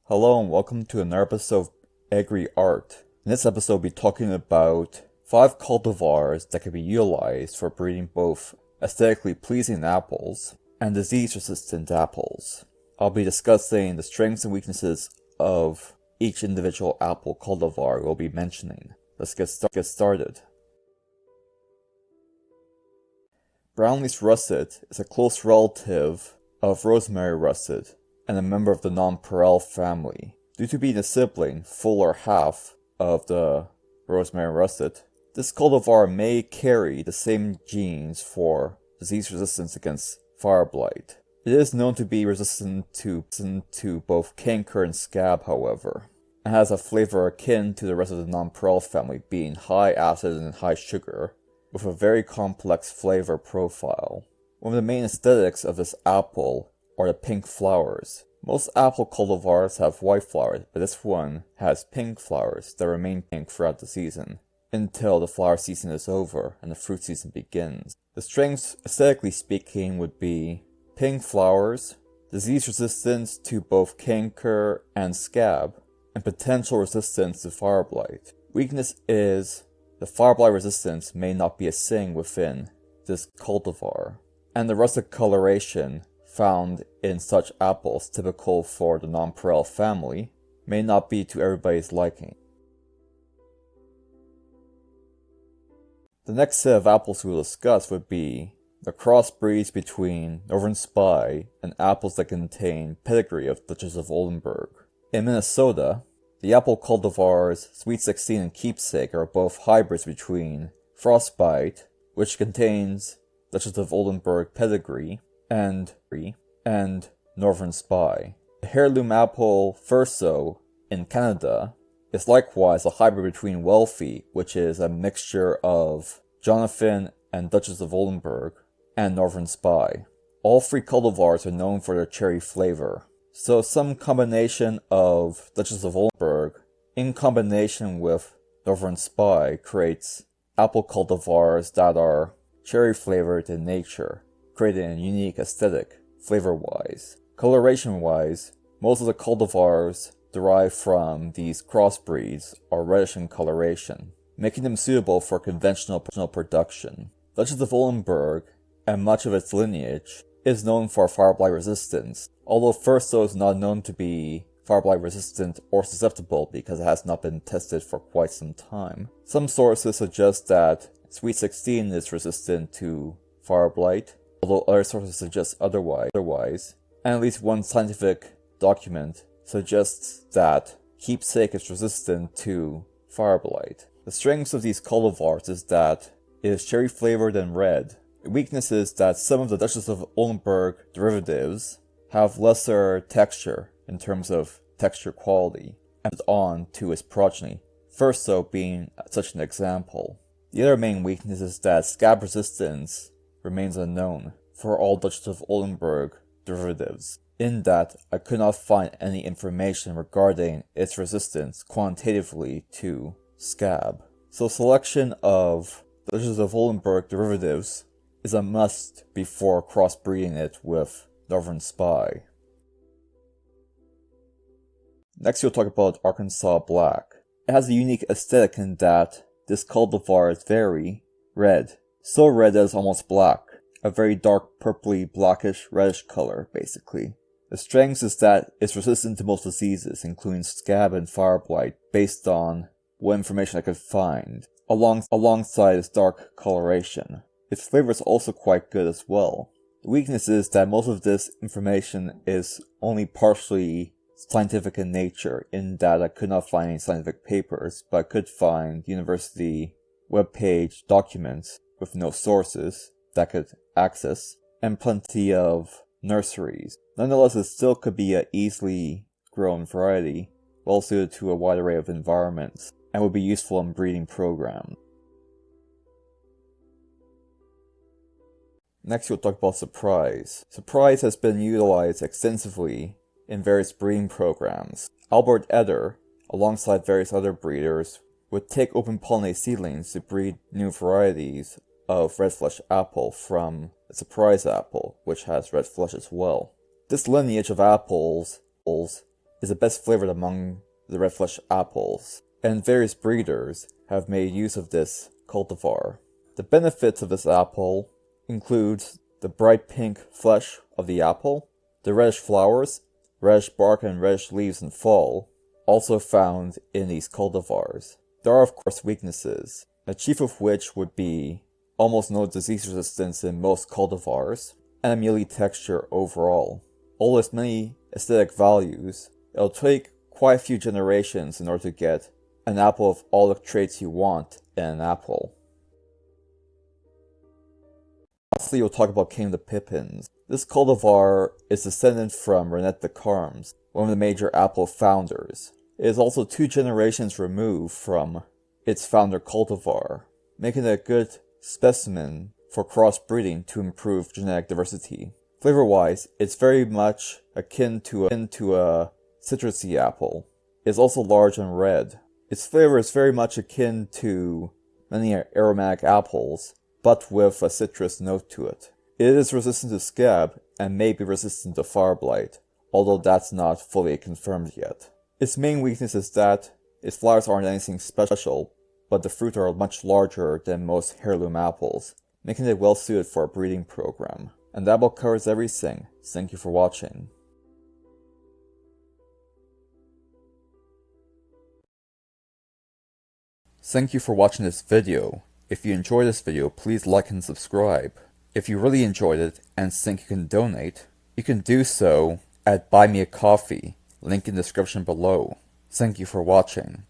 Hello and welcome to another episode of Agri Art. In this episode, we'll be talking about 5 cultivars that can be utilized for breeding both aesthetically pleasing apples and disease-resistant apples. I'll be discussing the strengths and weaknesses of each individual apple cultivar we'll be mentioning. Let's get started. Brownleaf russet is a close relative of rosemary russet and a member of the nonpareil family. Due to being a sibling, full or half, of the rosemary russet, this cultivar may carry the same genes for disease resistance against fire blight. It is known to be resistant to both canker and scab, however, and has a flavor akin to the rest of the nonpareil family, being high acid and high sugar, with a very complex flavor profile. One of the main aesthetics of this apple are the pink flowers. Most apple cultivars have white flowers, but this one has pink flowers that remain pink throughout the season, until the flower season is over and the fruit season begins. The strengths, aesthetically speaking, would be pink flowers, disease resistance to both canker and scab, and potential resistance to fire blight. Weakness is the fire blight resistance may not be a thing within this cultivar, and the russet coloration found in such apples typical for the nonpareil family may not be to everybody's liking. The next set of apples we'll discuss would be the crossbreeds between Northern Spy and apples that contain pedigree of Duchess of Oldenburg. In Minnesota, the apple cultivars Sweet 16 and Keepsake are both hybrids between Frostbite, which contains Duchess of Oldenburg pedigree, and Northern Spy. The heirloom apple Furso in Canada is likewise a hybrid between Wealthy, which is a mixture of Jonathan and Duchess of Oldenburg, and Northern Spy. All 3 cultivars are known for their cherry flavor, so some combination of Duchess of Oldenburg in combination with Northern Spy creates apple cultivars that are cherry flavored in nature, creating a unique aesthetic, flavor-wise. Coloration-wise, most of the cultivars derived from these crossbreeds are reddish in coloration, making them suitable for conventional production. Duchess of Oldenburg, and much of its lineage, is known for fire blight resistance, although Furso is not known to be fire blight resistant or susceptible because it has not been tested for quite some time. Some sources suggest that Sweet 16 is resistant to fire blight, although other sources suggest otherwise, and at least one scientific document suggests that Keepsake is resistant to fire blight. The strengths of these cultivars is that it is cherry flavored and red. The weakness is that some of the Duchess of Oldenburg derivatives have lesser texture in terms of texture quality, and on to its progeny, Furso being such an example. The other main weakness is that scab resistance remains unknown for all Duchess of Oldenburg derivatives, in that I could not find any information regarding its resistance quantitatively to scab. So selection of Duchess of Oldenburg derivatives is a must before crossbreeding it with Northern Spy. Next we'll talk about Arkansas Black. It has a unique aesthetic in that this cultivar is very red, so red that it's almost black. A very dark purpley blackish reddish color, basically. The strength is that it's resistant to most diseases, including scab and fire blight, based on what information I could find, alongside its dark coloration. Its flavor is also quite good as well. The weakness is that most of this information is only partially scientific in nature, in that I could not find any scientific papers, but I could find university webpage documents with no sources that could access, and plenty of nurseries. Nonetheless, it still could be an easily grown variety, well suited to a wide array of environments, and would be useful in breeding programs. Next we'll talk about Surprise. Surprise has been utilized extensively in various breeding programs. Albert Eder, alongside various other breeders, would take open pollinated seedlings to breed new varieties of red flesh apple from the Surprise apple, which has red flesh as well. This lineage of apples is the best flavored among the red flesh apples, and various breeders have made use of this cultivar. The benefits of this apple include the bright pink flesh of the apple, the reddish flowers, reddish bark and reddish leaves in fall, also found in these cultivars. There are of course weaknesses, the chief of which would be almost no disease resistance in most cultivars, and a mealy texture overall. Although its many aesthetic values, it'll take quite a few generations in order to get an apple of all the traits you want in an apple. Lastly, we'll talk about King of the Pippins. This cultivar is descended from Renette de Carmes, one of the major apple founders. It is also 2 generations removed from its founder cultivar, making it a good specimen for crossbreeding to improve genetic diversity. Flavor-wise, it's very much akin to a citrusy apple. It's also large and red. Its flavor is very much akin to many aromatic apples, but with a citrus note to it. It is resistant to scab and may be resistant to fire blight, although that's not fully confirmed yet. Its main weakness is that its flowers aren't anything special, but the fruit are much larger than most heirloom apples, making it well suited for a breeding program. And that about covers everything. Thank you for watching. Thank you for watching this video. If you enjoyed this video, please like and subscribe. If you really enjoyed it and think you can donate, you can do so at Buy Me a Coffee, link in the description below. Thank you for watching.